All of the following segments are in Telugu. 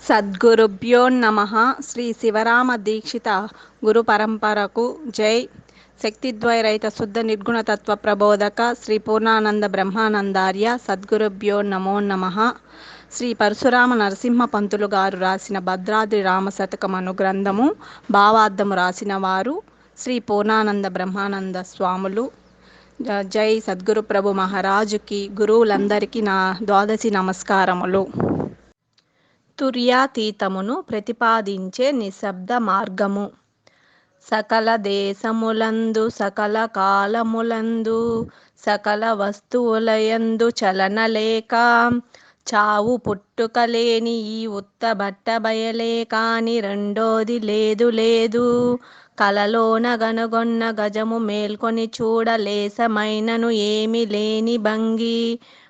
సద్గురుభ్యో నమ. శ్రీ శివరామ దీక్షిత గురు పరంపరకు జై. శక్తిద్వైరైత శుద్ధ నిర్గుణతత్వ ప్రబోధక శ్రీ పూర్ణానంద బ్రహ్మానందార్య సద్గురుభ్యో నమో నమ. శ్రీ పరశురామ నరసింహ పంతులు గారు రాసిన భద్రాద్రి రామశతకం అను గ్రంథము భావార్థము రాసిన వారు శ్రీ పూర్ణానంద బ్రహ్మానంద స్వాములు. జై సద్గురు ప్రభు మహారాజుకి, గురువులందరికీ నా ద్వాదశి నమస్కారములు. తుర్యాతీతమును ప్రతిపాదించే నిశ్శబ్ద మార్గము. సకల దేశములందు సకల కాలములందు సకల వస్తువులయందు చలనలేక చావు పుట్టుకలేని ఈ ఉత్త బట్ట బయలే కాని రెండోది లేదు లేదు. కలలోన గనుగొన్న గజము మేల్కొని చూడలేసమైనను ఏమి లేని భంగి.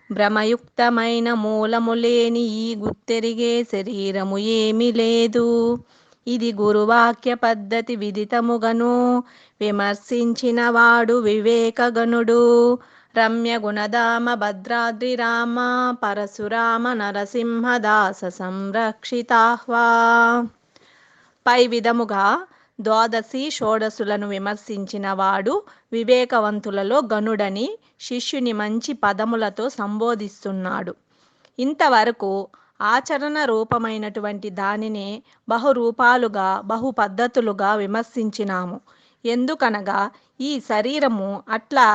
భ్రమయుక్తమైన మూలము లేని ఈ గుర్తెరిగే శరీరము ఏమి లేదు. ఇది గురువాక్య పద్ధతి విదితముగను విమర్శించిన వాడు వివేకగనుడు. రమ్య గుణధామ భద్రాద్రి రామ పరశురామ నరసింహదాస సంరక్షితాహ్వా. పై విధముగా ద్వాదశి షోడశులను విమర్శించిన వాడు వివేకవంతులలో గనుడని శిష్యుని మంచి పదములతో సంబోధిస్తున్నాడు. ఇంతవరకు ఆచరణ రూపమైనటువంటి దానినే బహురూపాలుగా బహు పద్ధతులుగా విమర్శించినాము. ఎందుకనగా ఈ శరీరము అట్లా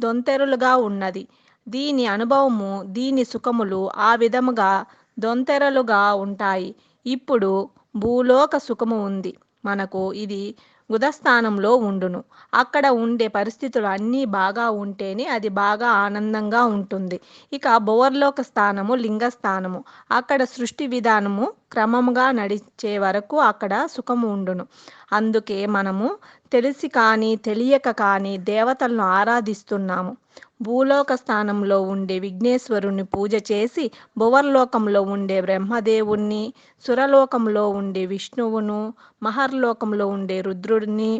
దొంతెరలుగా ఉన్నది. దీని అనుభవము దీని సుఖములు ఆ విధముగా దొంతెరలుగా ఉంటాయి. ఇప్పుడు భూలోక సుఖము ఉంది మనకు, ఇది గుదస్థానంలో ఉండును. అక్కడ ఉండే పరిస్థితులు అన్నీ బాగా ఉంటేనే అది బాగా ఆనందంగా ఉంటుంది. ఇక భువర్లోక స్థానము లింగస్థానము, అక్కడ సృష్టి విధానము క్రమముగా నడిచే వరకు అక్కడ సుఖము ఉండును. అందుకే మనము తెలిసి కానీ తెలియక కానీ దేవతలను ఆరాధిస్తున్నాము. భూలోక స్థానంలో ఉండే విఘ్నేశ్వరుని పూజ చేసి భువర్లోకంలో ఉండే బ్రహ్మదేవుణ్ణి, సురలోకంలో ఉండే విష్ణువును, మహర్లోకంలో ఉండే రుద్రుడిని,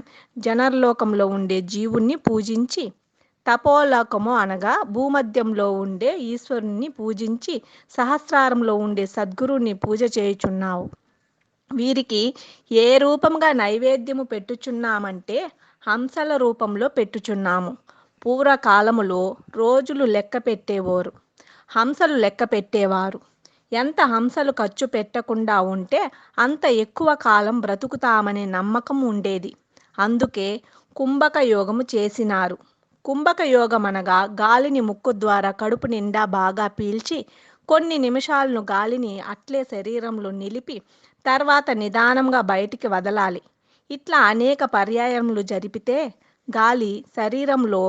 జనర్లోకంలో ఉండే జీవుణ్ణి పూజించి, తపోలోకము అనగా భూమధ్యంలో ఉండే ఈశ్వరుని పూజించి, సహస్రారంలో ఉండే సద్గురుని పూజ చేయుచున్నావు. వీరికి ఏ రూపంగా నైవేద్యము పెట్టుచున్నామంటే హంసల రూపంలో పెట్టుచున్నాము. పూర్వకాలములో రోజులు లెక్క పెట్టేవారు, హంసలు లెక్క పెట్టేవారు. ఎంత హంసలు ఖర్చు పెట్టకుండా ఉంటే అంత ఎక్కువ కాలం బ్రతుకుతామనే నమ్మకం ఉండేది. అందుకే కుంభక యోగము చేసినారు. కుంభక యోగం అనగా గాలిని ముక్కు ద్వారా కడుపు నిండా బాగా పీల్చి కొన్ని నిమిషాలను గాలిని అట్లే శరీరంలో నిలిపి తర్వాత నిదానంగా బయటికి వదలాలి. ఇట్లా అనేక పర్యాయములు జరిపితే గాలి శరీరంలో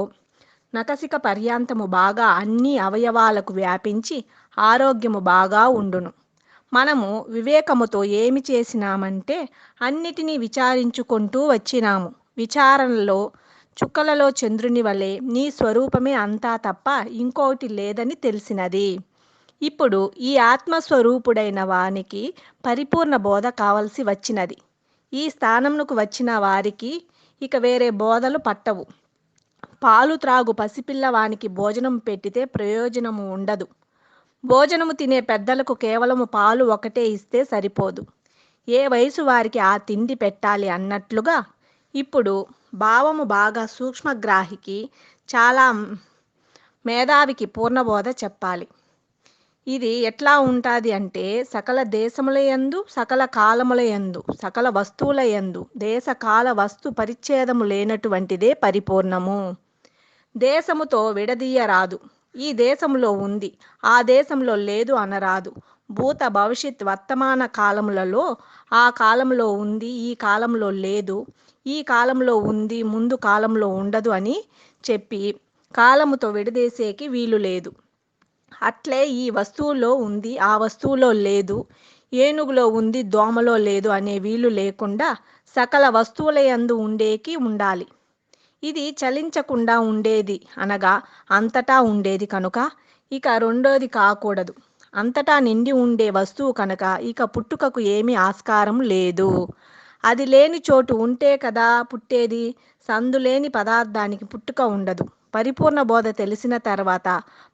నకసిక పర్యాంతము బాగా అన్ని అవయవాలకు వ్యాపించి ఆరోగ్యము బాగా ఉండును. మనము వివేకముతో ఏమి చేసినామంటే అన్నిటినీ విచారించుకుంటూ వచ్చినాము. విచారణలో చుక్కలలో చంద్రుని వలె నీ స్వరూపమే అంతా తప్ప ఇంకోటి లేదని తెలిసినది. ఇప్పుడు ఈ ఆత్మస్వరూపుడైన వానికి పరిపూర్ణ బోధ కావలసి వచ్చినది. ఈ స్థానమునకు వచ్చిన వారికి ఇక వేరే బోధలు పట్టవు. పాలు త్రాగు పసిపిల్లవానికి భోజనం పెట్టితే ప్రయోజనము ఉండదు. భోజనము తినే పెద్దలకు కేవలము పాలు ఒకటే ఇస్తే సరిపోదు. ఏ వయసు వారికి ఆ తిండి పెట్టాలి అన్నట్లుగా ఇప్పుడు భావము బాగా సూక్ష్మగ్రాహికి, చాలా మేధావికి పూర్ణబోధ చెప్పాలి. ఇది ఎట్లా ఉంటుంది అంటే సకల దేశములయందు సకల కాలములయందు సకల వస్తువులయందు దేశకాల వస్తు పరిచ్ఛేదము లేనటువంటిదే పరిపూర్ణము. దేశముతో విడదీయరాదు. ఈ దేశంలో ఉంది, ఆ దేశంలో లేదు అనరాదు. భూత భవిష్యత్ వర్తమాన కాలములలో ఆ కాలంలో ఉంది, ఈ కాలంలో లేదు, ఈ కాలంలో ఉంది, ముందు కాలంలో ఉండదు అని చెప్పి కాలముతో విడదీసేకి వీలు లేదు. అట్లే ఈ వస్తువులో ఉంది, ఆ వస్తువులో లేదు, ఏనుగులో ఉంది, దోమలో లేదు అనే వీలు లేకుండా సకల వస్తువులయందు ఉండేకి ఉండాలి. ఇది చలించకుండా ఉండేది అనగా అంతటా ఉండేది కనుక ఇక రెండోది కాకూడదు. అంతటా నిండి ఉండే వస్తువు కనుక ఇక పుట్టుకకు ఏమీ ఆస్కారం లేదు. అది లేని చోటు ఉంటే కదా పుట్టేది. సందులేని పదార్థానికి పుట్టుక ఉండదు. పరిపూర్ణ బోధ తెలిసిన తర్వాత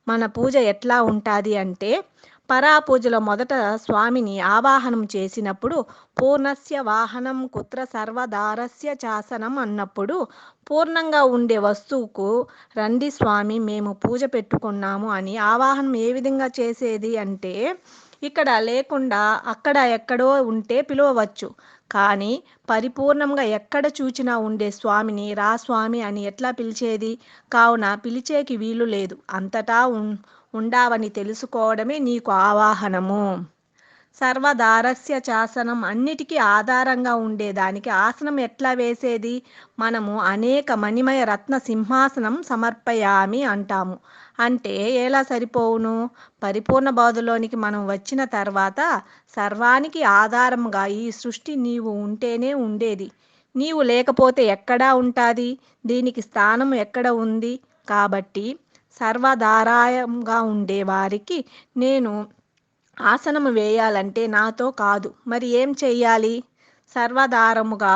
మన పూజ ఎట్లా ఉంటుంది అంటే పరాపూజలో మొదట స్వామిని ఆవాహనం చేసినప్పుడు పూర్ణస్య వాహనం కుత్ర సర్వదారస్య చాసనం అన్నప్పుడు పూర్ణంగా ఉండే వస్తువుకు రండి స్వామి మేము పూజ పెట్టుకున్నాము అని ఆవాహనం ఏ విధంగా చేసేది అంటే, ఇక్కడ లేకుండా అక్కడ ఎక్కడో ఉంటే పిలువవచ్చు. కానీ పరిపూర్ణంగా ఎక్కడ చూచినా ఉండే స్వామిని రా స్వామి అని ఎట్లా పిలిచేది? కావున పిలిచేకి వీలు లేదు. అంతటా ఉండావని తెలుసుకోవడమే నీకు ఆవాహనము. సర్వదారస్య చాసనం అన్నిటికీ ఆధారంగా ఉండేదానికి ఆసనం ఎట్లా వేసేది? మనము అనేక మణిమయ రత్న సింహాసనం సమర్పయామి అంటాము. అంటే ఎలా సరిపోవును? పరిపూర్ణ బోధలోనికి మనం వచ్చిన తర్వాత సర్వానికి ఆధారంగా ఈ సృష్టి నీవు ఉంటేనే ఉండేది. నీవు లేకపోతే ఎక్కడా ఉంటుంది? దీనికి స్థానం ఎక్కడ ఉంది? కాబట్టి సర్వధారాయంగా ఉండే వారికి నేను ఆసనము వేయాలంటే నాతో కాదు, మరి ఏం చెయ్యాలి? సర్వధారముగా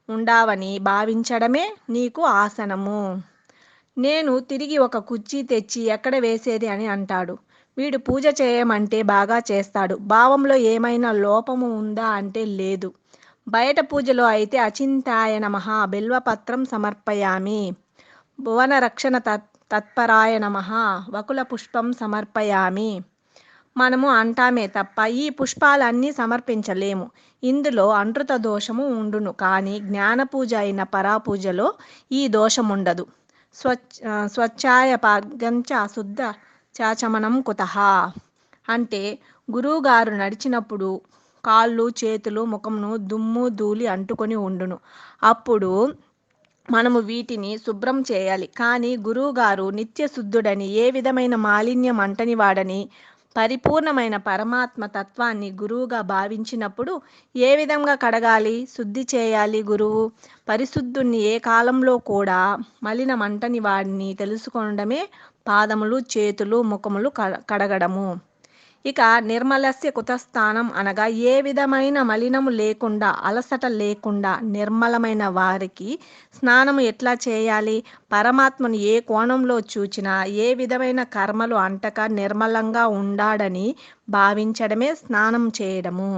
ఉండావని భావించడమే నీకు ఆసనము. నేను తిరిగి ఒక కుర్చీ తెచ్చి ఎక్కడ వేసేది అని అంటాడు. వీడు పూజ చేయమంటే బాగా చేస్తాడు. భావంలో ఏమైనా లోపము ఉందా అంటే లేదు. బయట పూజలో అయితే అచింతాయ నమః బిల్వపత్రం సమర్పయామి, భువన రక్షణ తత్పరాయ నమః వకుల పుష్పం సమర్పయామి మనము అంటామే తప్ప ఈ పుష్పాలన్నీ సమర్పించలేము. ఇందులో అనృత దోషము ఉండును. కానీ జ్ఞాన పూజ అయిన పరాపూజలో ఈ దోషముండదు. స్వచ్ఛాయ పార్గంచ శుద్ధ చాచమనం కుతః అంటే గురువుగారు నడిచినప్పుడు కాళ్ళు చేతులు ముఖమును దుమ్ము ధూళి అంటుకొని ఉండును. అప్పుడు మనము వీటిని శుభ్రం చేయాలి. కానీ గురువుగారు నిత్య శుద్ధుడని, ఏ విధమైన మాలిన్యం అంటని వాడని, పరిపూర్ణమైన పరమాత్మ తత్వాన్ని గురువుగా భావించినప్పుడు ఏ విధంగా కడగాలి, శుద్ధి చేయాలి? గురువు పరిశుద్ధుణ్ణి ఏ కాలంలో కూడా మలినమంటని వాడిని తెలుసుకోవడమే పాదములు చేతులు ముఖములు కడగడము. ఇక నిర్మలస్య కుతస్థానం అనగా ఏ విధమైన మలినము లేకుండా అలసట లేకుండా నిర్మలమైన వారికి స్నానము ఎట్లా చేయాలి? పరమాత్మను ఏ కోణంలో చూచినా ఏ విధమైన కర్మలు అంటక నిర్మలంగా ఉండాడని భావించడమే స్నానం చేయడము.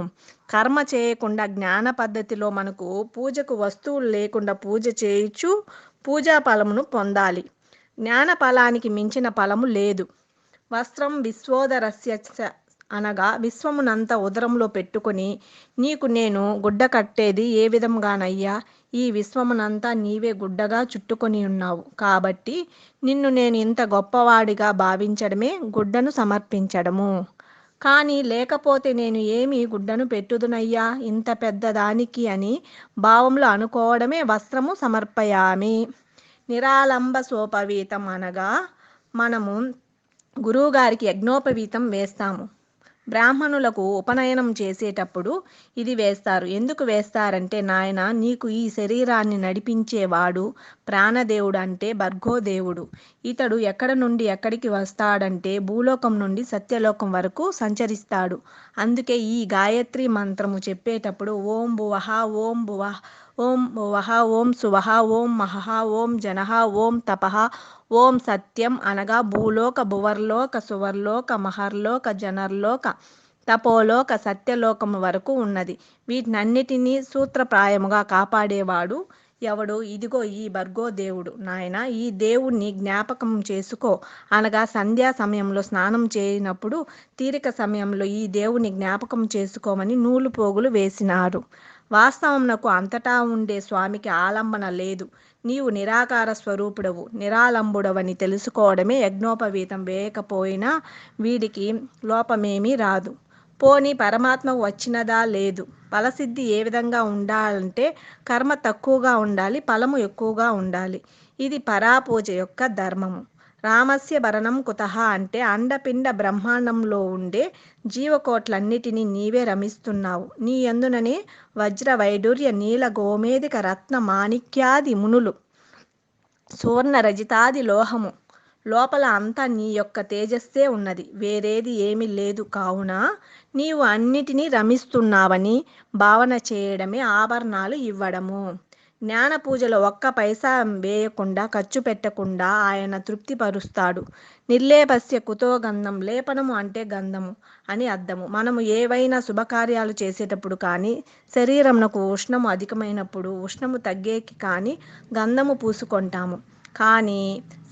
కర్మ చేయకుండా జ్ఞాన పద్ధతిలో మనకు పూజకు వస్తువులు లేకుండా పూజ చేయొచ్చు, పూజా ఫలమును పొందాలి. జ్ఞాన ఫలానికి మించిన ఫలము లేదు. వస్త్రం విశ్వోదరస్య అనగా విశ్వమునంతా ఉదరంలో పెట్టుకొని నీకు నేను గుడ్డ కట్టేది ఏ విధంగానయ్యా? ఈ విశ్వమునంతా నీవే గుడ్డగా చుట్టుకొని ఉన్నావు. కాబట్టి నిన్ను నేను ఇంత గొప్పవాడిగా భావించడమే గుడ్డను సమర్పించడము. కానీ లేకపోతే నేను ఏమి గుడ్డను పెట్టుదునయ్యా ఇంత పెద్దదానికి అని భావంలో అనుకోవడమే వస్త్రము సమర్పయామి. నిరాలంబ సోపవీతం అనగా మనము గురువుగారికి యజ్ఞోపవీతం వేస్తాము. బ్రాహ్మణులకు ఉపనయనం చేసేటప్పుడు ఇది వేస్తారు. ఎందుకు వేస్తారంటే, నాయన నీకు ఈ శరీరాన్ని నడిపించేవాడు ప్రాణదేవుడు అంటే భర్గోదేవుడు. ఇతడు ఎక్కడ నుండి ఎక్కడికి వస్తాడంటే భూలోకం నుండి సత్యలోకం వరకు సంచరిస్తాడు. అందుకే ఈ గాయత్రి మంత్రము చెప్పేటప్పుడు ఓం భువః ఓం భువః ఓం భువః ఓం సువః ఓం మహః ఓం జనః ఓం తపః ఓం సత్యం అనగా భూలోక భువర్లోక సువర్లోక మహర్లోక జనర్లోక తపోలోక సత్యలోకము వరకు ఉన్నది. వీటినన్నిటినీ సూత్రప్రాయముగా కాపాడేవాడు ఎవడు? ఇదిగో ఈ భర్గోదేవుడు. నాయన ఈ దేవుణ్ణి జ్ఞాపకం చేసుకో అనగా సంధ్యా సమయంలో స్నానం చేయనప్పుడు తీరిక సమయంలో ఈ దేవుని జ్ఞాపకం చేసుకోమని నూలు పోగులు వేసినారు. వాస్తవమునకు అంతటా ఉండే స్వామికి ఆలంబన లేదు. నీవు నిరాకార స్వరూపుడవు, నిరాలంబుడవని తెలుసుకోవడమే యజ్ఞోపవీతం వేయకపోయినా వీడికి లోపమేమీ రాదు. పోని పరమాత్మకు వచ్చినదా? లేదు. ఫలసిద్ధి ఏ విధంగా ఉండాలంటే కర్మ తక్కువగా ఉండాలి, ఫలము ఎక్కువగా ఉండాలి. ఇది పరాపూజ యొక్క ధర్మము. రామస్య భరణం కుతః అంటే అండపిండ బ్రహ్మాండంలో ఉండే జీవకోట్లన్నిటినీ నీవే రమిస్తున్నావు. నీ యందుననే వజ్ర వైడూర్య నీల గోమేధిక రత్న మాణిక్యాది మునులు సువర్ణ రజితాది లోహము లోపల అంతా నీ యొక్క తేజస్సే ఉన్నది, వేరేది ఏమీ లేదు. కావున నీవు అన్నిటినీ రమిస్తున్నావని భావన చేయడమే ఆభరణాలు ఇవ్వడము. జ్ఞాన పూజలో ఒక్క పైసా వేయకుండా ఖర్చు పెట్టకుండా ఆయన తృప్తిపరుస్తాడు. నిర్లేపస్య కుతో గంధం, లేపనము అంటే గంధము అని అర్థము. మనము ఏవైనా శుభకార్యాలు చేసేటప్పుడు కానీ, శరీరమునకు ఉష్ణము అధికమైనప్పుడు ఉష్ణము తగ్గేకి కానీ గంధము పూసుకుంటాము. కానీ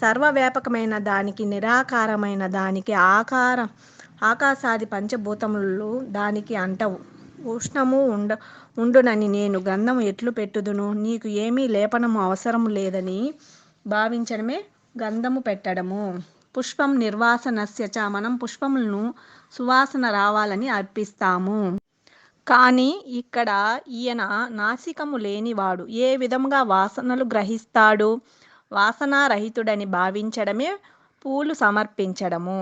సర్వవ్యాపకమైన దానికి, నిరాకారమైన దానికి, ఆకాశాది పంచభూతములు దానికి అంటవు. ఉష్ణము ఉండునని నేను గంధము ఎట్లు పెట్టుదును? నీకు ఏమీ లేపనము అవసరము లేదని భావించడమే గంధము పెట్టడము. పుష్పం నిర్వాసనస్య చ, మనం పుష్పములను సువాసన రావాలని అర్పిస్తాము. కానీ ఇక్కడ ఈయన నాసికము లేనివాడు, ఏ విధముగా వాసనలు గ్రహిస్తాడు? వాసనారహితుడని భావించడమే పూలు సమర్పించడము.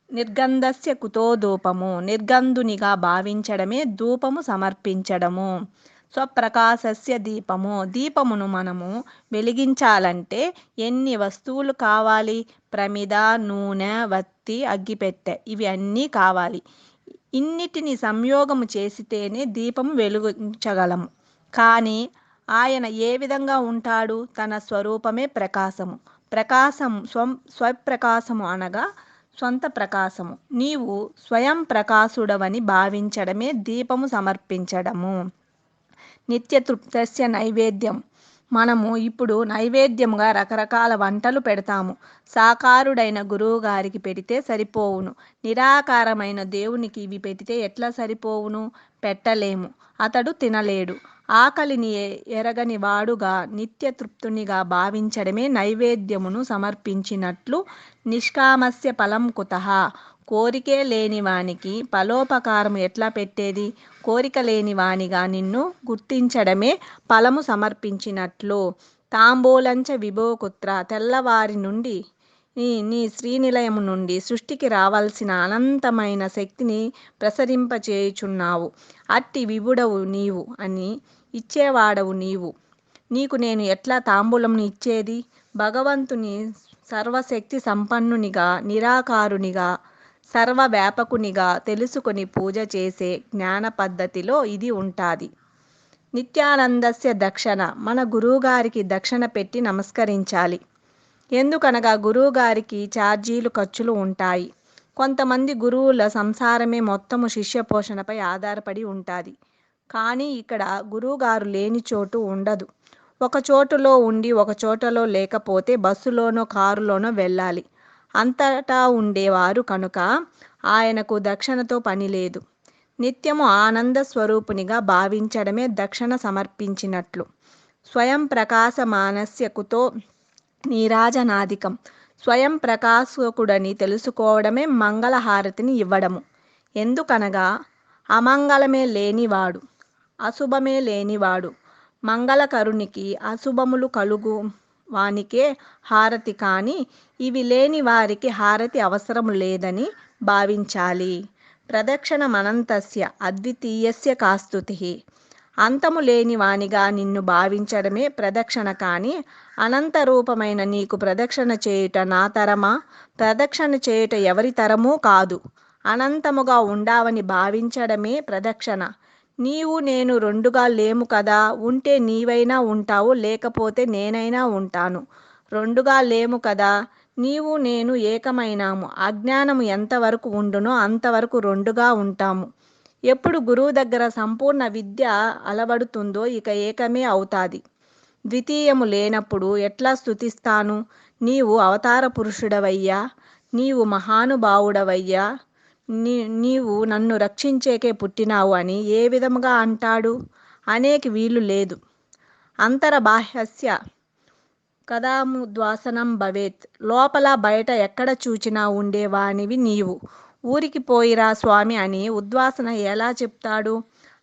నిర్గంధస్య కుతో ధూపము, నిర్గంధునిగా భావించడమే ధూపము సమర్పించడము. స్వప్రకాశస్య దీపము, దీపమును మనము వెలిగించాలంటే ఎన్ని వస్తువులు కావాలి? ప్రమిద, నూనె, వత్తి, అగ్గిపెట్టె, ఇవి అన్నీ కావాలి. ఇన్నిటిని సంయోగము చేసితేనే దీపము వెలిగించగలము. కానీ ఆయన ఏ విధంగా ఉంటాడు? తన స్వరూపమే ప్రకాశము. ప్రకాశము స్వప్రకాశము అనగా స్వంత ప్రకాశము. నీవు స్వయం ప్రకాశుడవని భావించడమే దీపము సమర్పించడము. నిత్యతృప్తస్య నైవేద్యం, మనము ఇప్పుడు నైవేద్యముగా రకరకాల వంటలు పెడతాము. సాకారుడైన గురువు గారికి పెడితే సరిపోవును. నిరాకారమైన దేవునికి ఇవి పెడితే ఎట్లా సరిపోవును? పెట్టలేము, అతడు తినలేడు. ఆకలిని ఎరగని వాడుగా నిత్యతృప్తునిగా భావించడమే నైవేద్యమును సమర్పించినట్లు. నిష్కామస్య ఫలం కుతః, కోరికే లేనివానికి ఫలోపకారము ఎట్లా పెట్టేది? కోరిక లేనివానిగా నిన్ను గుర్తించడమే ఫలము సమర్పించినట్లు. తాంబూలంచ విభోకుత్ర, తెల్లవారి నుండి నీ శ్రీనిలయము నుండి సృష్టికి రావాల్సిన అనంతమైన శక్తిని ప్రసరింపచేయుచున్నావు. అట్టి విభుడవు నీవు అని ఇచ్చేవాడవు నీవు. నీకు నేను ఎట్లా తాంబూలంను ఇచ్చేది? భగవంతుని సర్వశక్తి సంపన్నునిగా, నిరాకారునిగా, సర్వవ్యాపకునిగా తెలుసుకొని పూజ చేసే జ్ఞాన పద్ధతిలో ఇది ఉంటాది. నిత్యానందస్య దక్షిణ, మన గురువుగారికి దక్షిణ పెట్టి నమస్కరించాలి. ఎందుకనగా గురువుగారికి ఛార్జీలు, ఖర్చులు ఉంటాయి. కొంతమంది గురువుల సంసారమే మొత్తము శిష్య పోషణపై ఆధారపడి ఉంటుంది. కానీ ఇక్కడ గురువుగారు లేని చోటు ఉండదు. ఒక చోటులో ఉండి ఒక చోటలో లేకపోతే బస్సులోనో కారులోనో వెళ్ళాలి. అంతటా ఉండేవారు కనుక ఆయనకు దక్షిణతో పని లేదు. నిత్యము ఆనంద స్వరూపునిగా భావించడమే దక్షిణ సమర్పించినట్లు. స్వయం ప్రకాశమానస్య కుతో నీరాజనాధికం, స్వయం ప్రకాశకుడని తెలుసుకోవడమే మంగళహారతిని ఇవ్వడము. ఎందుకనగా అమంగళమే లేనివాడు, అశుభమే లేనివాడు మంగళకరునికి అశుభములు కలుగు వానికే హారతి, కానీ ఇవి లేని వారికి హారతి అవసరము లేదని భావించాలి. ప్రదక్షిణమనంతస్య అద్వితీయస్య కాస్తుతి, అంతము లేని వానిగా నిన్ను భావించడమే ప్రదక్షిణ. కానీ అనంత రూపమైన నీకు ప్రదక్షిణ చేయుట నా తరమా? ప్రదక్షిణ చేయుట ఎవరి తరమూ కాదు. అనంతముగా ఉండావని భావించడమే ప్రదక్షిణ. నీవు నేను రెండుగా లేము కదా. ఉంటే నీవైనా ఉంటావు, లేకపోతే నేనైనా ఉంటాను. రెండుగా లేము కదా. నీవు నేను ఏకమైనాము. అజ్ఞానము ఎంతవరకు ఉండునో అంతవరకు రెండుగా ఉంటాము. ఎప్పుడు గురువు దగ్గర సంపూర్ణ విద్య అలవడుతుందో ఇక ఏకమే అవుతాది. ద్వితీయము లేనప్పుడు ఎట్లా స్తుతిస్తాను? నీవు అవతార పురుషుడవయ్యా, నీవు మహానుభావుడవయ్యా, నీవు నన్ను రక్షించేకే పుట్టినావు అని ఏ విధముగా అంటాడు? అనేకి వీలు లేదు. అంతర్బాహ్యస్య కదాముద్వాసనం భవేత్, లోపల బయట ఎక్కడ చూచినా ఉండేవానివి నీవు. ఊరికి పోయిరా స్వామి అని ఉద్వాసన ఎలా చెప్తాడు?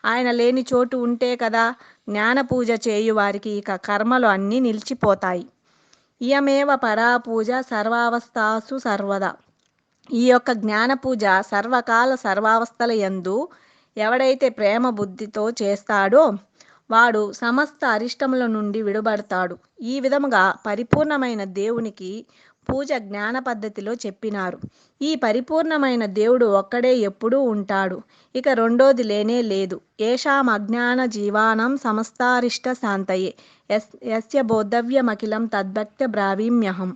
ఆయన లేని చోటు ఉంటే కదా. జ్ఞాన పూజ చేయువారికి ఇక కర్మలు అన్నీ నిలిచిపోతాయి. ఇయమేవ పరాపూజ సర్వావస్థాసు సర్వదా, ఈ యొక్క జ్ఞాన పూజ సర్వకాల సర్వావస్థల యందు ఎవడైతే ప్రేమ బుద్ధితో చేస్తాడో వాడు సమస్త అరిష్టముల నుండి విడుబడతాడు. ఈ విధముగా పరిపూర్ణమైన దేవునికి పూజ జ్ఞాన పద్ధతిలో చెప్పినారు. ఈ పరిపూర్ణమైన దేవుడు ఒక్కడే ఎప్పుడూ ఉంటాడు. ఇక రెండోది లేనే లేదు. ఏషాం అజ్ఞాన జీవానం సమస్తారిష్ట శాంతయే యస్య బోద్ధవ్యమఖిలం తద్భక్త్య బ్రావీమ్యహం.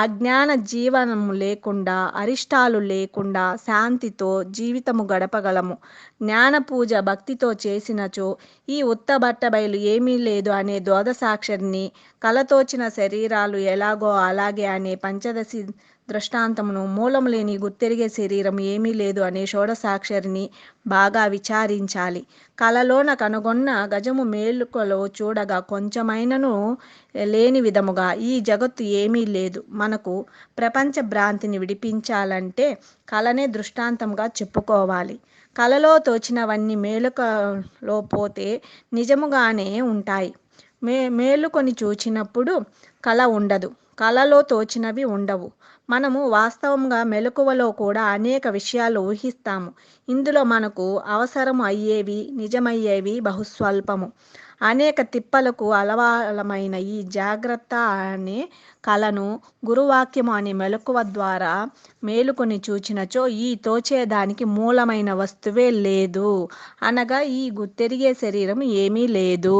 అజ్ఞాన జీవనము లేకుండా, అరిష్టాలు లేకుండా శాంతితో జీవితము గడపగలము. జ్ఞాన పూజ భక్తితో చేసినచో ఈ ఉత్తబట్టబయలు ఏమీ లేదు అనే ద్వాదశాక్షరిని, కలతోచిన శరీరాలు ఎలాగో అలాగే అనే పంచదశి దృష్టాంతమును, మూలము లేని గుర్తెరిగే శరీరం ఏమీ లేదు అనే షోడసాక్షరిని బాగా విచారించాలి. కలలోన కనుగొన్న గజము మేలుకలో చూడగా కొంచెమైనను లేని విధముగా ఈ జగత్తు ఏమీ లేదు. మనకు ప్రపంచ భ్రాంతిని విడిపించాలంటే కలనే దృష్టాంతంగా చెప్పుకోవాలి. కలలో తోచినవన్నీ మేలుకలో పోతే నిజముగానే ఉంటాయి. మేలుకొని చూచినప్పుడు కల ఉండదు, కలలో తోచినవి ఉండవు. మనము వాస్తవంగా మెలకువలో కూడా అనేక విషయాలు ఊహిస్తాము. ఇందులో మనకు అవసరము అయ్యేవి, నిజమయ్యేవి బహుస్వల్పము. అనేక తిప్పలకు అలవాలమైన ఈ జాగ్రత్త అనే కలను గురువాక్యము అనే మెలకువ ద్వారా మేలుకొని చూచినచో ఈ తోచేదానికి మూలమైన వస్తువే లేదు, అనగా ఈ గుర్తెరిగే శరీరం ఏమీ లేదు.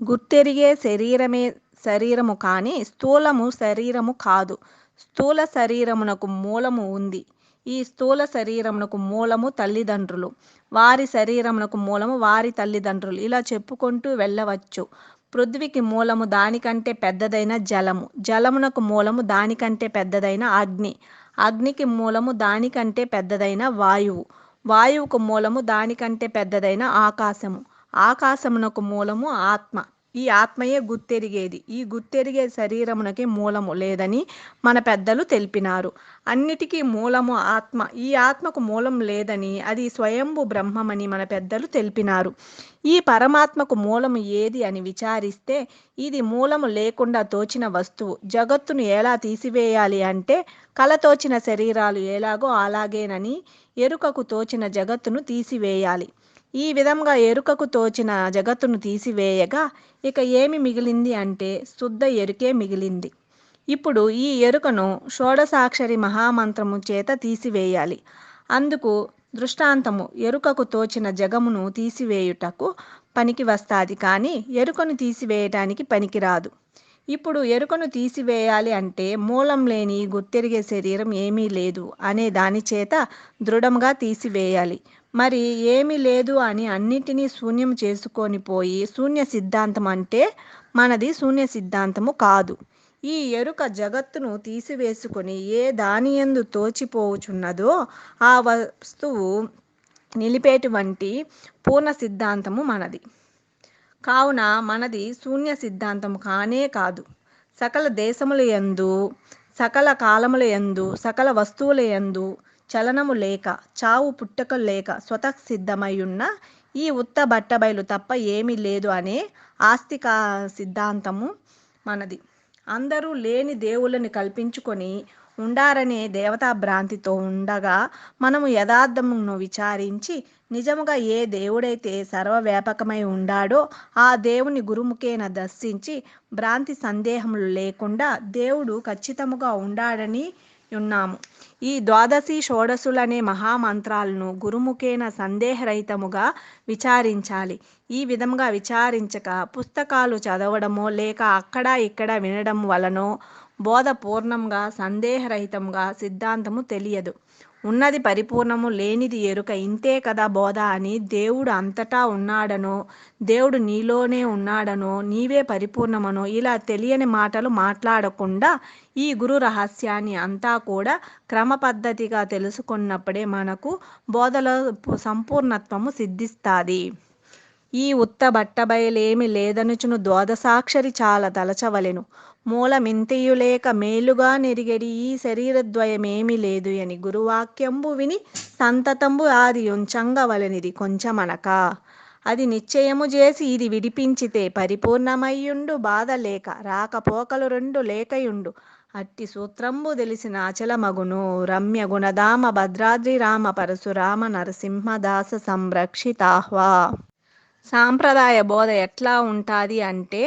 గుర్తెరిగే శరీరమే శరీరము కానీ స్థూలము శరీరము కాదు. స్థూల శరీరమునకు మూలము ఉంది. ఈ స్థూల శరీరమునకు మూలము తల్లిదండ్రులు, వారి శరీరమునకు మూలము వారి తల్లిదండ్రులు, ఇలా చెప్పుకుంటూ వెళ్ళవచ్చు. పృథ్వీకి మూలము దానికంటే పెద్దదైన జలము, జలమునకు మూలము దానికంటే పెద్దదైన అగ్ని, అగ్నికి మూలము దానికంటే పెద్దదైన వాయువు, వాయువుకు మూలము దానికంటే పెద్దదైన ఆకాశము, ఆకాశమునకు మూలము ఆత్మ. ఈ ఆత్మయే గుర్తెరిగేది. ఈ గుర్తెరిగే శరీరమునకే మూలము లేదని మన పెద్దలు తెలిపినారు. అన్నిటికీ మూలము ఆత్మ. ఈ ఆత్మకు మూలం లేదని, అది స్వయంభు బ్రహ్మమని మన పెద్దలు తెలిపినారు. ఈ పరమాత్మకు మూలము ఏది అని విచారిస్తే ఇది మూలము లేకుండా తోచిన వస్తువు. జగత్తును ఎలా తీసివేయాలి అంటే కల తోచిన శరీరాలు ఎలాగో అలాగేనని ఎరుకకు తోచిన జగత్తును తీసివేయాలి. ఈ విధంగా ఎరుకకు తోచిన జగత్తును తీసివేయగా ఇక ఏమి మిగిలింది అంటే శుద్ధ ఎరుకే మిగిలింది. ఇప్పుడు ఈ ఎరుకను షోడసాక్షరి మహామంత్రము చేత తీసివేయాలి. అందుకు దృష్టాంతము ఎరుకకు తోచిన జగమును తీసివేయుటకు పనికి వస్తాది, కానీ ఎరుకను తీసివేయటానికి పనికిరాదు. ఇప్పుడు ఎరుకను తీసివేయాలి అంటే మూలం లేని గుర్తెరిగే శరీరం ఏమీ లేదు అనే దాని చేత దృఢంగా తీసివేయాలి. మరి ఏమీ లేదు అని అన్నిటినీ శూన్యం చేసుకొని పోయి శూన్య సిద్ధాంతం అంటే మనది శూన్య సిద్ధాంతము కాదు. ఈ ఎరుక జగత్తును తీసివేసుకొని ఏ దానియందు తోచిపోవుచున్నదో ఆ వస్తువు నిలిపేటువంటి పూర్ణ సిద్ధాంతము మనది. కావున మనది శూన్య సిద్ధాంతము కానే కాదు. సకల దేశముల యందు, సకల కాలముల యందు, సకల వస్తువుల యందు చలనము లేక, చావు పుట్టుక లేక స్వతసిద్ధమయ్యున్న ఈ ఉత్త బట్టబయలు తప్ప ఏమీ లేదు అనే ఆస్తిక సిద్ధాంతము మనది. అందరూ లేని దేవుళ్ళని కల్పించుకొని ఉండారనే దేవతా భ్రాంతితో ఉండగా మనము యథార్థమును విచారించి నిజముగా ఏ దేవుడైతే సర్వవ్యాపకమై ఉండాడో ఆ దేవుని గురుముఖేన దర్శించి భ్రాంతి సందేహములు లేకుండా దేవుడు ఖచ్చితముగా ఉండాడని ఉన్నాము. ఈ ద్వాదశి షోడశులనే మహామంత్రాలను గురుముఖేన సందేహరహితముగా విచారించాలి. ఈ విధంగా విచారించక పుస్తకాలు చదవడమో లేక అక్కడ ఇక్కడ వినడం వలనో బోధ పూర్ణంగా సందేహరహితంగా సిద్ధాంతము తెలియదు. ఉన్నది పరిపూర్ణము, లేనిది ఎరుక, ఇంతే కదా బోధ అని దేవుడు అంతటా ఉన్నాడనో, దేవుడు నీలోనే ఉన్నాడనో, నీవే పరిపూర్ణమనో ఇలా తెలియని మాటలు మాట్లాడకుండా ఈ గురు రహస్యాన్ని అంతా కూడా క్రమ పద్ధతిగా తెలుసుకున్నప్పుడే మనకు బోధలో సంపూర్ణత్వము సిద్ధిస్తాది. ఈ ఉత్త బట్టబయలేమి లేదనుచును ద్వాదశాక్షరి చాలా తలచవలెను. మూలమింతియులేక మేలుగా నెరిగెడి ఈ శరీరద్వయమేమి లేదు అని గురువాక్యంబు విని సంతతంబు ఆది ఉంచంగవలనిది కొంచెమనక. అది నిశ్చయము చేసి ఇది విడిపించితే పరిపూర్ణమయ్యుండు బాధ లేక, రాకపోకలు రెండు లేకయుండు అట్టి సూత్రంబు తెలిసిన అచలమగును. రమ్య గుణధామ భద్రాద్రి రామ పరశురామ నరసింహదాస సంరక్షితాహ్వా. సాంప్రదాయ బోధ ఎట్లా ఉంటుంది అంటే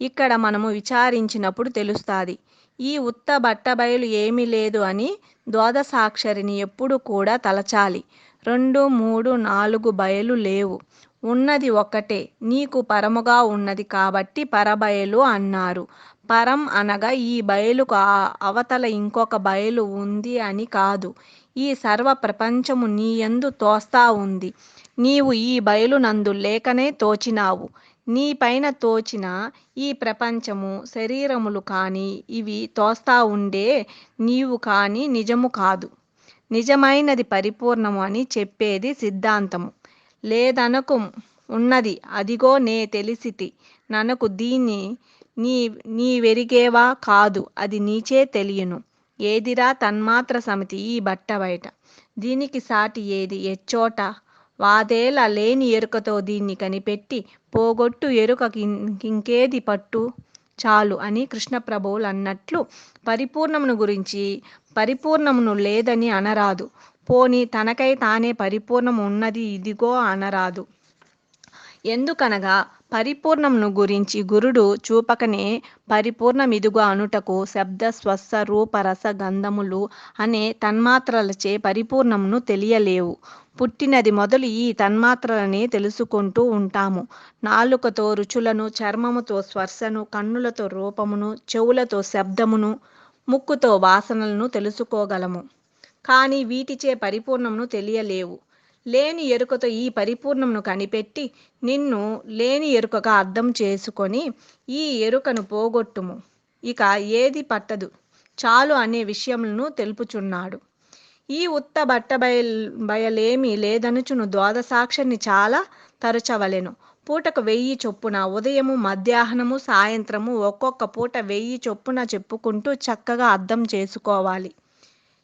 ఇక్కడ మనము విచారించినప్పుడు తెలుస్తుంది. ఈ ఉత్త బట్టబయలు ఏమీ లేదు అని ద్వాదశాక్షరిని ఎప్పుడు కూడా తలచాలి. 2, 3, 4 బయలు లేవు. ఉన్నది ఒక్కటే. నీకు పరముగా ఉన్నది కాబట్టి పరబయలు అన్నారు. పరం అనగా ఈ బయలుకు అవతల ఇంకొక బయలు ఉంది అని కాదు. ఈ సర్వ ప్రపంచము నీయందు తోస్తా ఉంది. నీవు ఈ బయలునందు లేకనే తోచినావు. నీ పైన తోచిన ఈ ప్రపంచము శరీరములు కాని ఇవి తోస్తా ఉండే నీవు కాని నిజము కాదు. నిజమైనది పరిపూర్ణము అని చెప్పేది సిద్ధాంతము. లేదనకు ఉన్నది అదిగో నే తెలిసితి ననకు దీన్ని నీ నీవెరిగేవా కాదు అది నీచే తెలియను. ఏదిరా తన్మాత్ర సమితి ఈ బట్ట బయట. దీనికి సాటి ఏది ఎచ్చోట? వాదేల లేని ఎరుకతో దీన్ని కనిపెట్టి పోగొట్టు ఎరుకకింకేది పట్టు? చాలు అని కృష్ణప్రభువులు అన్నట్లు పరిపూర్ణమును గురించి పరిపూర్ణమును లేదని అనరాదు. పోని తనకై తానే పరిపూర్ణము ఉన్నది ఇదిగో అనరాదు. ఎందుకనగా పరిపూర్ణమును గురించి గురుడు చూపకనే పరిపూర్ణమిదుగు అనుటకు శబ్ద స్పర్శ రూప రస గంధములు అనే తన్మాత్రలచే పరిపూర్ణమును తెలియలేవు. పుట్టినది మొదలు ఈ తన్మాత్రలనే తెలుసుకుంటూ ఉంటాము. నాలుకతో రుచులను, చర్మముతో స్పర్శను, కన్నులతో రూపమును, చెవులతో శబ్దమును, ముక్కుతో వాసనలను తెలుసుకోగలము. కానీ వీటిచే పరిపూర్ణమును తెలియలేవు. లేని ఎరుకతో ఈ పరిపూర్ణమును కనిపెట్టి నిన్ను లేని ఎరుకగా అర్థం చేసుకొని ఈ ఎరుకను పోగొట్టుము. ఇక ఏది పట్టదు చాలు అనే విషయములను తెలుపుచున్నాడు. ఈ ఉత్త బయలేమీ లేదనుచును ద్వాదశాక్షరిని చాలా తరచవలెను. పూటకు 1000 చొప్పున ఉదయము, మధ్యాహ్నము, సాయంత్రము ఒక్కొక్క పూట 1000 చొప్పున చెప్పుకుంటూ చక్కగా అర్థం చేసుకోవాలి.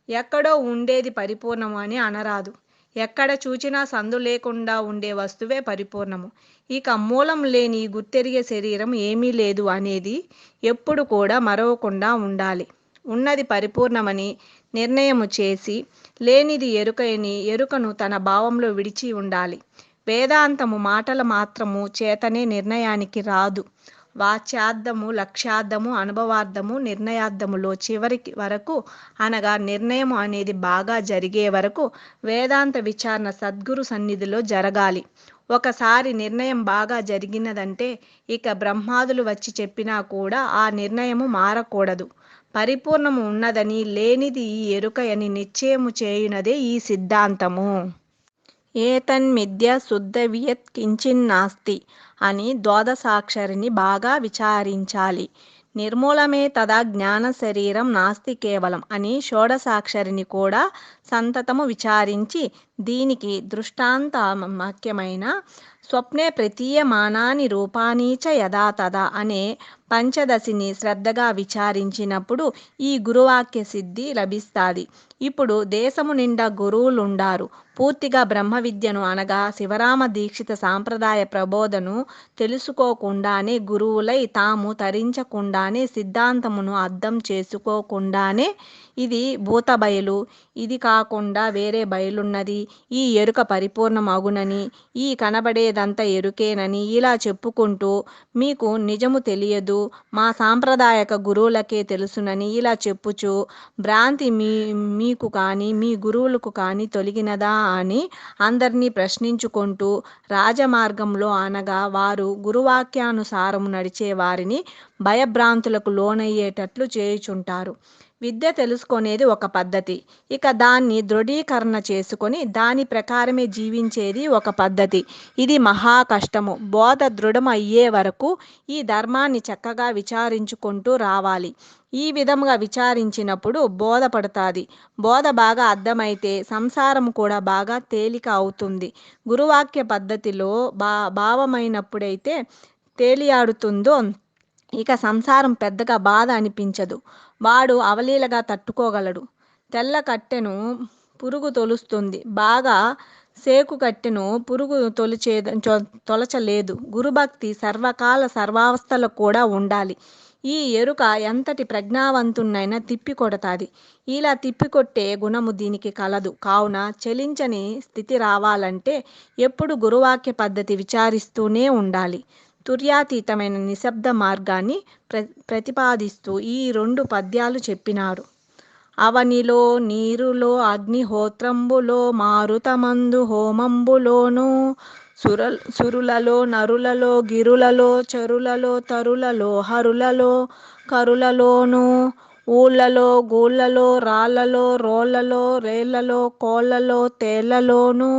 ఎక్కడో ఉండేది పరిపూర్ణము అని అనరాదు. ఎక్కడ చూచినా సందు లేకుండా ఉండే వస్తువే పరిపూర్ణము. ఇక మూలం లేని గుర్తెరిగే శరీరం ఏమీ లేదు అనేది ఎప్పుడు కూడా మరవకుండా ఉండాలి. ఉన్నది పరిపూర్ణమని నిర్ణయము చేసి లేనిది ఎరుకని ఎరుకను తన భావంలో విడిచి ఉండాలి. వేదాంతము మాటల మాత్రము చేతనే నిర్ణయానికి రాదు. వాచ్యార్థము, లక్ష్యార్థము, అనుభవార్థము, నిర్ణయార్థములో చివరి వరకు అనగా నిర్ణయము అనేది బాగా జరిగే వరకు వేదాంత విచారణ సద్గురు సన్నిధిలో జరగాలి. ఒకసారి నిర్ణయం బాగా జరిగినదంటే ఇక బ్రహ్మాదులు వచ్చి చెప్పినా కూడా ఆ నిర్ణయము మారకూడదు. పరిపూర్ణము ఉన్నదని లేనిది ఈ ఎరుక అని నిశ్చయము చేయునదే ఈ సిద్ధాంతము. ఏతన్మిథ్య శుద్ధ వియత్ కించిన్నాస్తి అని ద్వాదశాక్షరిని బాగా విచారించాలి. నిర్మూలమే తదా జ్ఞాన శరీరం నాస్తి కేవలం అని షోడశాక్షరిని కూడా సంతతము విచారించి దీనికి దృష్టాంతమఖ్యమైన స్వప్నే ప్రతీయమానాని రూపాని చ యథా తథా అనే పంచదశిని శ్రద్ధగా విచారించినప్పుడు ఈ గురువాక్య సిద్ధి లభిస్తాది. ఇప్పుడు దేశము నిండా గురువులుండారు. పూర్తిగా బ్రహ్మ విద్యను అనగా శివరామ దీక్షిత సాంప్రదాయ ప్రబోధను తెలుసుకోకుండానే గురువులై తాము తరించకుండానే సిద్ధాంతమును అర్థం చేసుకోకుండానే ఇది భూతబయలు, ఇది కాకుండా వేరే బయలున్నది, ఈ ఎరుక పరిపూర్ణమగునని, ఈ కనబడేదంతా ఎరుకేనని ఇలా చెప్పుకుంటూ మీకు నిజము తెలియదు, మా సాంప్రదాయక గురువులకే తెలుసునని ఇలా చెప్పుచు భ్రాంతి మీకు కానీ మీ గురువులకు కానీ తొలగినదా అని అందరినీ ప్రశ్నించుకుంటూ రాజమార్గంలో అనగా వారు గురువాక్యానుసారము నడిచే వారిని భయభ్రాంతులకు లోనయ్యేటట్లు చేయుచుంటారు. విద్య తెలుసుకునేది ఒక పద్ధతి, ఇక దాన్ని దృఢీకరణ చేసుకొని దాని ప్రకారమే జీవించేది ఒక పద్ధతి. ఇది మహా కష్టము. బోధ దృఢం అయ్యే వరకు ఈ ధర్మాన్ని చక్కగా విచారించుకుంటూ రావాలి. ఈ విధముగా విచారించినప్పుడు బోధ పడుతుంది. బోధ బాగా అర్థమైతే సంసారం కూడా బాగా తేలిక అవుతుంది. గురువాక్య పద్ధతిలో భావమైనప్పుడైతే తేలియాడుతుందో ఇక సంసారం పెద్దగా బాధ అనిపించదు. వాడు అవలీలగా తట్టుకోగలడు. తెల్ల కట్టెను పురుగు తొలుస్తుంది, బాగా సేకు కట్టెను పురుగు తొలచలేదు. గురుభక్తి సర్వకాల సర్వావస్థలో కూడా ఉండాలి. ఈ ఎరుక ఎంతటి ప్రజ్ఞావంతునైనా తిప్పికొడతాది. ఇలా తిప్పికొట్టే గుణము దీనికి కలదు. కావున చలించని స్థితి రావాలంటే ఎప్పుడు గురువాక్య పద్ధతి విచారిస్తూనే ఉండాలి. తుర్యాతీతమైన నిశ్శబ్ద మార్గాన్ని ప్రతిపాదిస్తూ ఈ 2 పద్యాలు చెప్పినాడు. అవనిలో నీరులో అగ్నిహోత్రంబులో మారుతమందు హోమంబులోను సురులలో నరులలో గిరులలో చరులలో తరులలో హరులలో కరులలోను ఊళ్ళలో గూళ్ళలో రాళ్ళలో రోళ్ళలో రేళ్ళలో కోళ్ళలో తేళ్లలోను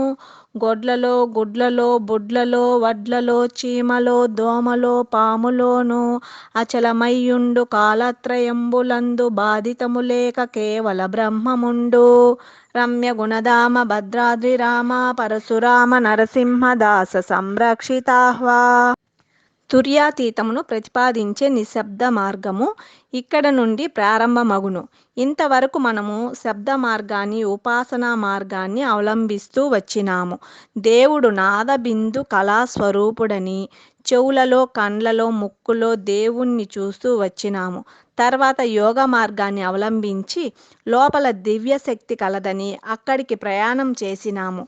గొడ్లలో గుడ్లలో బుడ్లలో వడ్లలో చీమలో దోమలో పాములోను అచలమయ్యుండు కాలత్రయంబులందు బాధితములేక కేవల బ్రహ్మముండు రమ్య గుణధామ భద్రాద్రి రామ పరశురామ నరసింహదాస సంరక్షితాహ్వా. తుర్యాతీతమును ప్రతిపాదించే నిశ్శబ్ద మార్గము ఇక్కడ నుండి ప్రారంభమగును. ఇంతవరకు మనము శబ్ద మార్గాన్ని, ఉపాసనా మార్గాన్ని అవలంబిస్తూ వచ్చినాము. దేవుడు నాదబిందు కళాస్వరూపుడని చెవులలో కండ్లలో ముక్కులో దేవుణ్ణి చూస్తూ వచ్చినాము. తర్వాత యోగ మార్గాన్ని అవలంబించి లోపల దివ్యశక్తి కలదని అక్కడికి ప్రయాణం చేసినాము.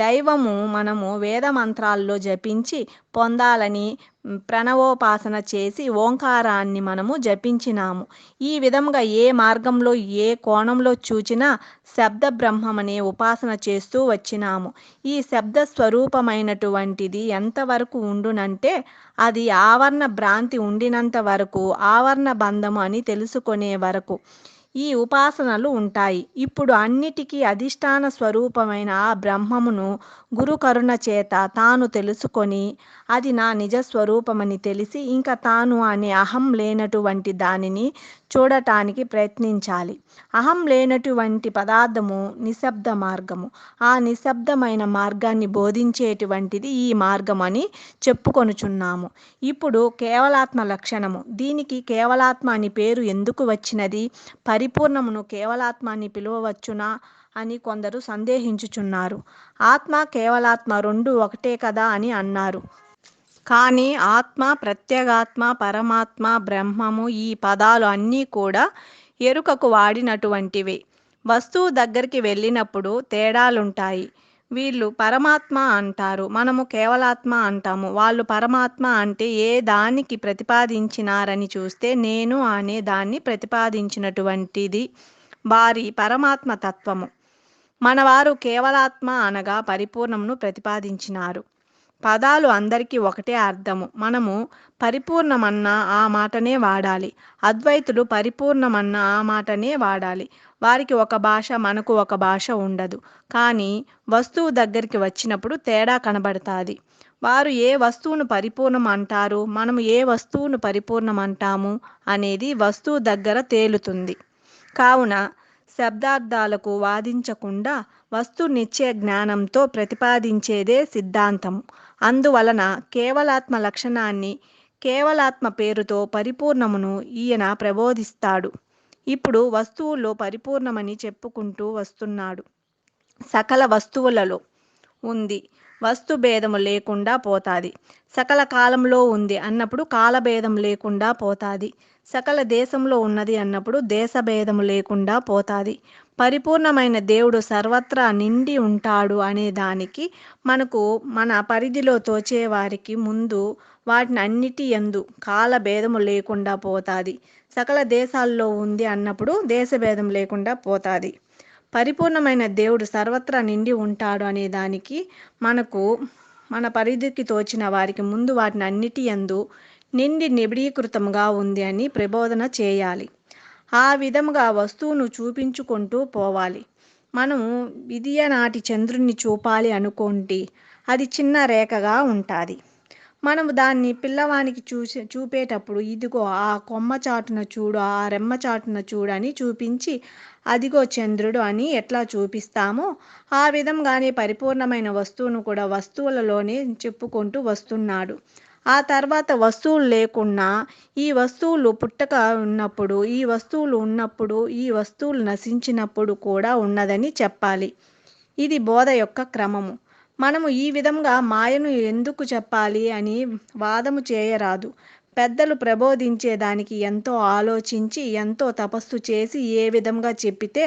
దైవము మనము వేద మంత్రాల్లో జపించి పొందాలని ప్రణవోపాసన చేసి ఓంకారాన్ని మనము జపించినాము. ఈ విధముగా ఏ మార్గంలో ఏ కోణంలో చూచినా శబ్ద బ్రహ్మమనే ఉపాసన చేస్తూ వచ్చినాము. ఈ శబ్ద స్వరూపమైనటువంటిది ఎంతవరకు ఉండునంటే అది ఆవరణ భ్రాంతి ఉండినంత వరకు, ఆవరణ బంధము అని తెలుసుకునే వరకు ఈ ఉపాసనలు ఉంటాయి. ఇప్పుడు అన్నిటికీ అధిష్టాన స్వరూపమైన ఆ బ్రహ్మమును గురు కరుణ చేత తాను తెలుసుకొని అది నా నిజ స్వరూపమని తెలిసి ఇంకా తాను అనే అహం లేనటువంటి దానిని చూడటానికి ప్రయత్నించాలి. అహం లేనటువంటి పదార్థము నిశ్శబ్ద మార్గము. ఆ నిశ్శబ్దమైన మార్గాన్ని బోధించేటువంటిది ఈ మార్గం అని చెప్పుకొనుచున్నాము. ఇప్పుడు కేవలాత్మ లక్షణము. దీనికి కేవలాత్మ అని పేరు ఎందుకు వచ్చినది? పరిపూర్ణమును కేవలాత్మ అని పిలువవచ్చునా అని కొందరు సందేహించుచున్నారు. ఆత్మ కేవలాత్మ రెండు ఒకటే కదా అని అన్నారు. కానీ ఆత్మ, ప్రత్యేగాత్మ, పరమాత్మ, బ్రహ్మము ఈ పదాలు అన్నీ కూడా ఎరుకకు వాడినటువంటివే. వస్తువు దగ్గరికి వెళ్ళినప్పుడు తేడాలుంటాయి. వీళ్ళు పరమాత్మ అంటారు, మనము కేవలాత్మ అంటాము. వాళ్ళు పరమాత్మ అంటే ఏ దానికి ప్రతిపాదించినారని చూస్తే నేను అనే దాన్ని ప్రతిపాదించినటువంటిది వారి పరమాత్మ తత్వము. మనవారు కేవలాత్మ అనగా పరిపూర్ణమును ప్రతిపాదించినారు. పదాలు అందరికీ ఒకటే అర్థము. మనము పరిపూర్ణమన్న ఆ మాటనే వాడాలి. అద్వైతులు పరిపూర్ణమన్న ఆ మాటనే వాడాలి. వారికి ఒక భాష, మనకు ఒక భాష ఉండదు. కానీ వస్తువు దగ్గరికి వచ్చినప్పుడు తేడా కనబడుతుంది. వారు ఏ వస్తువును పరిపూర్ణం అంటారు, మనము ఏ వస్తువును పరిపూర్ణం అంటాము అనేది వస్తువు దగ్గర తేలుతుంది. కావున శబ్దార్థాలకు వాదించకుండా వస్తునిచ్చే జ్ఞానంతో ప్రతిపాదించేదే సిద్ధాంతము. అందువలన కేవలాత్మ లక్షణాన్ని, కేవలాత్మ పేరుతో పరిపూర్ణమును ఈయన ప్రబోధిస్తాడు. ఇప్పుడు వస్తువుల్లో పరిపూర్ణమని చెప్పుకుంటూ వస్తున్నాడు. సకల వస్తువులలో ఉంది, వస్తుభేదము లేకుండా పోతాది. సకల కాలంలో ఉంది అన్నప్పుడు కాలభేదం లేకుండా పోతాది. సకల దేశంలో ఉన్నది అన్నప్పుడు దేశభేదము లేకుండా పోతాది. పరిపూర్ణమైన దేవుడు సర్వత్రా నిండి ఉంటాడు అనే దానికి మనకు మన పరిధిలో తోచేవారికి ముందు వాటిని అన్నిటి యందు కాలభేదము లేకుండా పోతాది. సకల దేశాల్లో ఉంది అన్నప్పుడు దేశభేదం లేకుండా పోతాది. పరిపూర్ణమైన దేవుడు సర్వత్రా నిండి ఉంటాడు అనే దానికి మనకు మన పరిధికి తోచిన వారికి ముందు వాటిని అన్నిటి యందు నిండి నిబిడీకృతంగా ఉంది అని ప్రబోధన చేయాలి. ఆ విధముగా వస్తువును చూపించుకుంటూ పోవాలి. మనము విధియ నాటి చంద్రుణ్ణి చూపాలి అనుకోండి, అది చిన్న రేఖగా ఉంటుంది. మనము దాన్ని పిల్లవానికి చూపేటప్పుడు ఇదిగో ఆ కొమ్మ చాటున చూడు, ఆ రెమ్మ చాటున చూడు అని చూపించి అదిగో చంద్రుడు అని ఎట్లా చూపిస్తామో ఆ విధంగానే పరిపూర్ణమైన వస్తువును కూడా వస్తువులలోనే చెప్పుకుంటూ వస్తున్నాడు. ఆ తర్వాత వస్తువులు లేకున్నా ఈ వస్తువులు పుట్టక ఉన్నప్పుడు, ఈ వస్తువులు ఉన్నప్పుడు, ఈ వస్తువులు నశించినప్పుడు కూడా ఉన్నదని చెప్పాలి. ఇది బోధ యొక్క క్రమము. మనము ఈ విధంగా మాయను ఎందుకు చెప్పాలి అని వాదము చేయరాదు. పెద్దలు ప్రబోధించేదానికి ఎంతో ఆలోచించి ఎంతో తపస్సు చేసి ఏ విధంగా చెప్పితే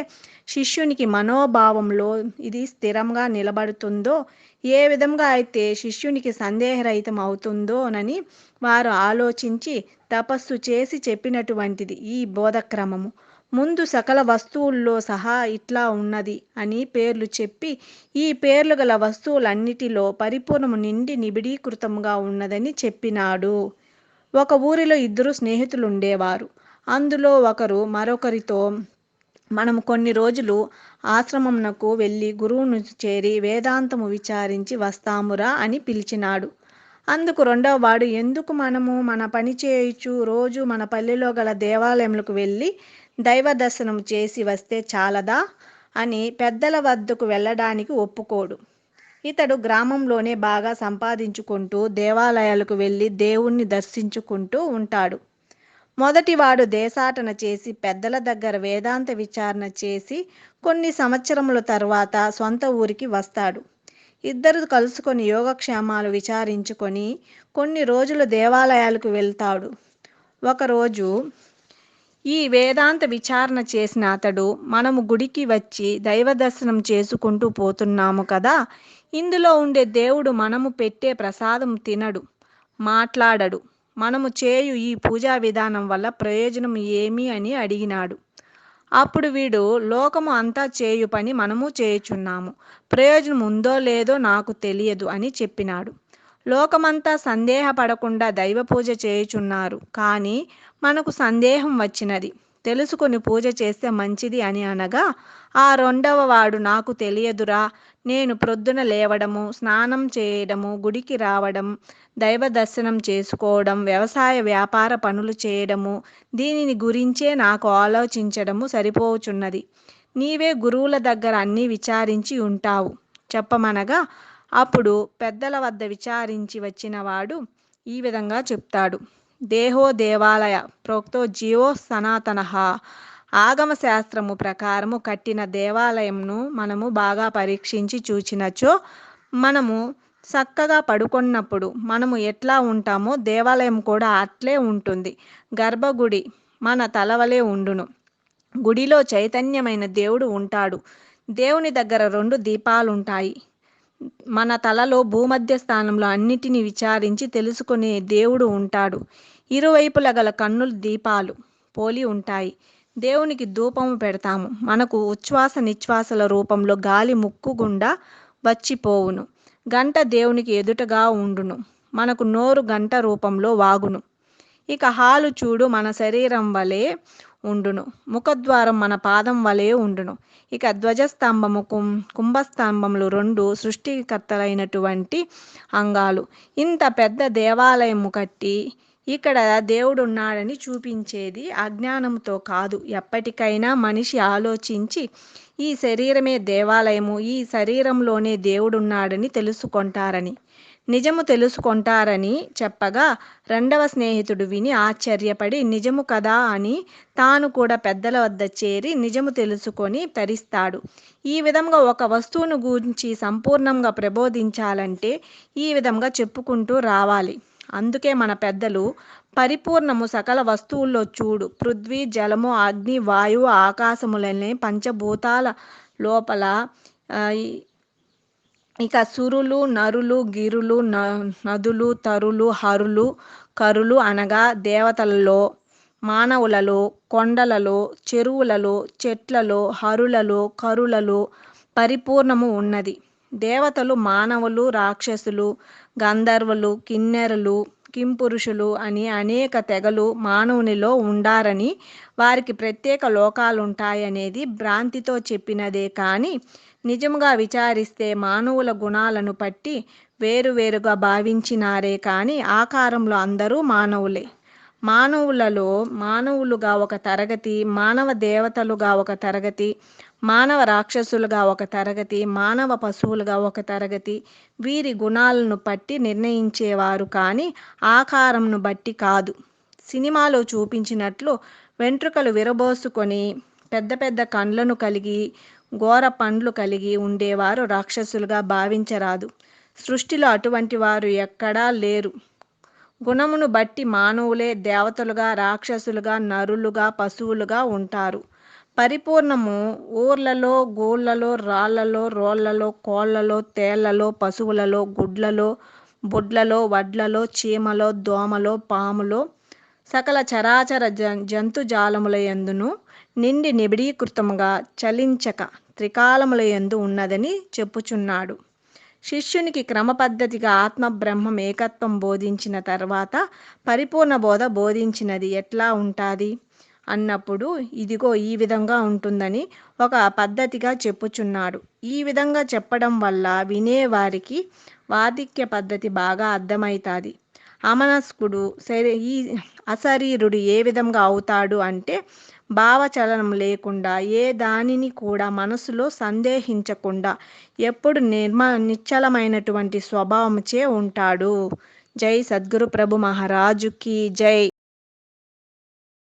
శిష్యునికి మనోభావంలో ఇది స్థిరంగా నిలబడుతుందో, ఏ విధంగా అయితే శిష్యునికి సందేహరహితం అవుతుందోనని వారు ఆలోచించి తపస్సు చేసి చెప్పినటువంటిది ఈ బోధక్రమము. ముందు సకల వస్తువుల్లో సహా ఇట్లా ఉన్నది అని పేర్లు చెప్పి, ఈ పేర్లు గల వస్తువులన్నిటిలో పరిపూర్ణము నిండి నిబిడీకృతముగా ఉన్నదని చెప్పినాడు. ఒక ఊరిలో ఇద్దరు స్నేహితులు ఉండేవారు. అందులో ఒకరు మరొకరితో, మనము కొన్ని రోజులు ఆశ్రమమునకు వెళ్ళి గురువును చేరి వేదాంతము విచారించి వస్తామురా అని పిలిచినాడు. అందుకు రెండవ వాడు, ఎందుకు మనము మన పని చేయుచు రోజు మన పల్లెలో గల దేవాలయములకు వెళ్ళి దైవ దర్శనం చేసి వస్తే చాలదా అని పెద్దల వద్దకు వెళ్ళడానికి ఒప్పుకోడు. ఇతడు గ్రామంలోనే బాగా సంపాదించుకుంటూ దేవాలయాలకు వెళ్ళి దేవుణ్ణి దర్శించుకుంటూ ఉంటాడు. మొదటివాడు దేశాటన చేసి పెద్దల దగ్గర వేదాంత విచారణ చేసి కొన్ని సంవత్సరముల తర్వాత సొంత ఊరికి వస్తాడు. ఇద్దరు కలుసుకొని యోగక్షేమాలు విచారించుకొని కొన్ని రోజులు దేవాలయాలకు వెళ్తాడు. ఒకరోజు ఈ వేదాంత విచారణ చేసిన అతడు, మనము గుడికి వచ్చి దైవ దర్శనం చేసుకుంటూ పోతున్నాము కదా, ఇందులో ఉండే దేవుడు మనము పెట్టే ప్రసాదం తినడు, మాట్లాడడు. మనము చేయు ఈ పూజా విధానం వల్ల ప్రయోజనం ఏమి అని అడిగినాడు. అప్పుడు వీడు, లోకము అంతా చేయు పని మనము చేయుచున్నాము, ప్రయోజనం ఉందో లేదో నాకు తెలియదు అని చెప్పినాడు. లోకమంతా సందేహపడకుండా దైవ పూజ చేయుచున్నారు, కానీ మనకు సందేహం వచ్చినది, తెలుసుకొని పూజ చేస్తే మంచిది అని అనగా, ఆ రెండవ వాడు, నాకు తెలియదురా, నేను ప్రొద్దున లేవడము, స్నానం చేయడము, గుడికి రావడం, దైవ దర్శనం చేసుకోవడం, వ్యవసాయ వ్యాపార పనులు చేయడము, దీనిని గురించే నాకు ఆలోచించడము సరిపోచున్నది. నీవే గురువుల దగ్గర అన్నీ విచారించి ఉంటావు చెప్పమనగా, అప్పుడు పెద్దల వద్ద విచారించి వచ్చిన వాడు ఈ విధంగా చెప్తాడు. దేహో దేవాలయ ప్రోక్తో జీవో సనాతనః. ఆగమ శాస్త్రము ప్రకారము కట్టిన దేవాలయంను మనము బాగా పరీక్షించి చూచినచో, మనము చక్కగా పడుకున్నప్పుడు మనము ఎట్లా ఉంటామో దేవాలయం కూడా అట్లే ఉంటుంది. గర్భగుడి మన తలవలే ఉండును. గుడిలో చైతన్యమైన దేవుడు ఉంటాడు. దేవుని దగ్గర 2 దీపాలుంటాయి. మన తలలో భూమధ్య స్థానంలో అన్నిటినీ విచారించి తెలుసుకునే దేవుడు ఉంటాడు. ఇరువైపుల గల కన్నులు దీపాలు పోలి ఉంటాయి. దేవునికి ధూపము పెడతాము. మనకు ఉచ్ఛ్వాస నిశ్వాసల రూపంలో గాలి ముక్కు గుండా వచ్చిపోవును. గంట దేవునికి ఎదుటగా ఉండును. మనకు నోరు గంట రూపంలో వాగును. ఇక హాలు చూడు మన శరీరం వలె ఉండును. ముఖద్వారం మన పాదం వలె ఉండును. ఇక ధ్వజస్తంభము కుంభస్తంభములు 2 సృష్టికర్తలైనటువంటి అంగాలు. ఇంత పెద్ద దేవాలయము కట్టి ఇక్కడ దేవుడున్నాడని చూపించేది అజ్ఞానంతో కాదు, ఎప్పటికైనా మనిషి ఆలోచించి ఈ శరీరమే దేవాలయము, ఈ శరీరంలోనే దేవుడున్నాడని తెలుసుకుంటారని, నిజము తెలుసుకుంటారని చెప్పగా, రెండవ స్నేహితుడు విని ఆశ్చర్యపడి, నిజము కదా అని తాను కూడా పెద్దల వద్ద చేరి నిజము తెలుసుకొని తరిస్తాడు. ఈ విధంగా ఒక వస్తువును గురించి సంపూర్ణంగా ప్రబోధించాలంటే ఈ విధంగా చెప్పుకుంటూ రావాలి. అందుకే మన పెద్దలు పరిపూర్ణము సకల వస్తువుల్లో చూడు, పృథ్వీ జలము అగ్ని వాయువు ఆకాశములనే పంచభూతాల లోపల ఇక సురులు నరులు గిరులు నదులు తరులు హరులు కరులు అనగా దేవతలలో, మానవులలో, కొండలలో, చెరువులలో, చెట్లలో, హరులలో, కరులలో పరిపూర్ణము ఉన్నది. దేవతలు, మానవులు, రాక్షసులు, గంధర్వులు, కిన్నెరలు, కింపురుషులు అని అనేక తెగలు మానవునిలో ఉండారని, వారికి ప్రత్యేక లోకాలుంటాయనేది భ్రాంతితో చెప్పినదే కానీ, నిజముగా విచారిస్తే మానవుల గుణాలను బట్టి వేరువేరుగా భావించినారే కానీ ఆకారంలో అందరూ మానవులే. మానవులలో మానవులుగా ఒక తరగతి, మానవ దేవతలుగా ఒక తరగతి, మానవ రాక్షసులుగా ఒక తరగతి, మానవ పశువులుగా ఒక తరగతి. వీరి గుణాలను బట్టి నిర్ణయించేవారు కానీ ఆకారంను బట్టి కాదు. సినిమాలో చూపించినట్లు వెంట్రుకలు విరబోసుకొని పెద్ద పెద్ద కండ్లను కలిగి ఘోర పండ్లు కలిగి ఉండేవారు రాక్షసులుగా భావించరాదు. సృష్టిలో అటువంటి వారు ఎక్కడా లేరు. గుణమును బట్టి మానవులే దేవతలుగా, రాక్షసులుగా, నరులుగా, పశువులుగా ఉంటారు. పరిపూర్ణము ఊర్లలో, గూళ్ళలో, రాళ్ళలో, రోళ్లలో, కోళ్లలో, తేళ్లలో, పశువులలో, గుడ్లలో, బుడ్లలో, వడ్లలో, చీమలో, దోమలో, పాములో, సకల చరాచర జంతుజాలములయందును నిండి నిబిడీకృతముగా చలించక త్రికాలములయందు ఉన్నదని చెప్పుచున్నాడు. శిష్యునికి క్రమపద్ధతిగా ఆత్మ బ్రహ్మం ఏకత్వం బోధించిన తర్వాత పరిపూర్ణ బోధ బోధించినది ఎట్లా ఉంటుంది అన్నప్పుడు ఇదిగో ఈ విధంగా ఉంటుందని ఒక పద్ధతిగా చెప్పుచున్నాడు. ఈ విధంగా చెప్పడం వల్ల వినేవారికి వార్ధిక్య పద్ధతి బాగా అర్థమవుతుంది. అమనస్కుడు ఈ అశరీరుడు ఏ విధంగా అవుతాడు అంటే భావచలనం లేకుండా ఏ దానిని కూడా మనసులో సందేహించకుండా ఎప్పుడు నిశ్చలమైనటువంటి స్వభావంచే ఉంటాడు. జై సద్గురు ప్రభు మహారాజుకి జై.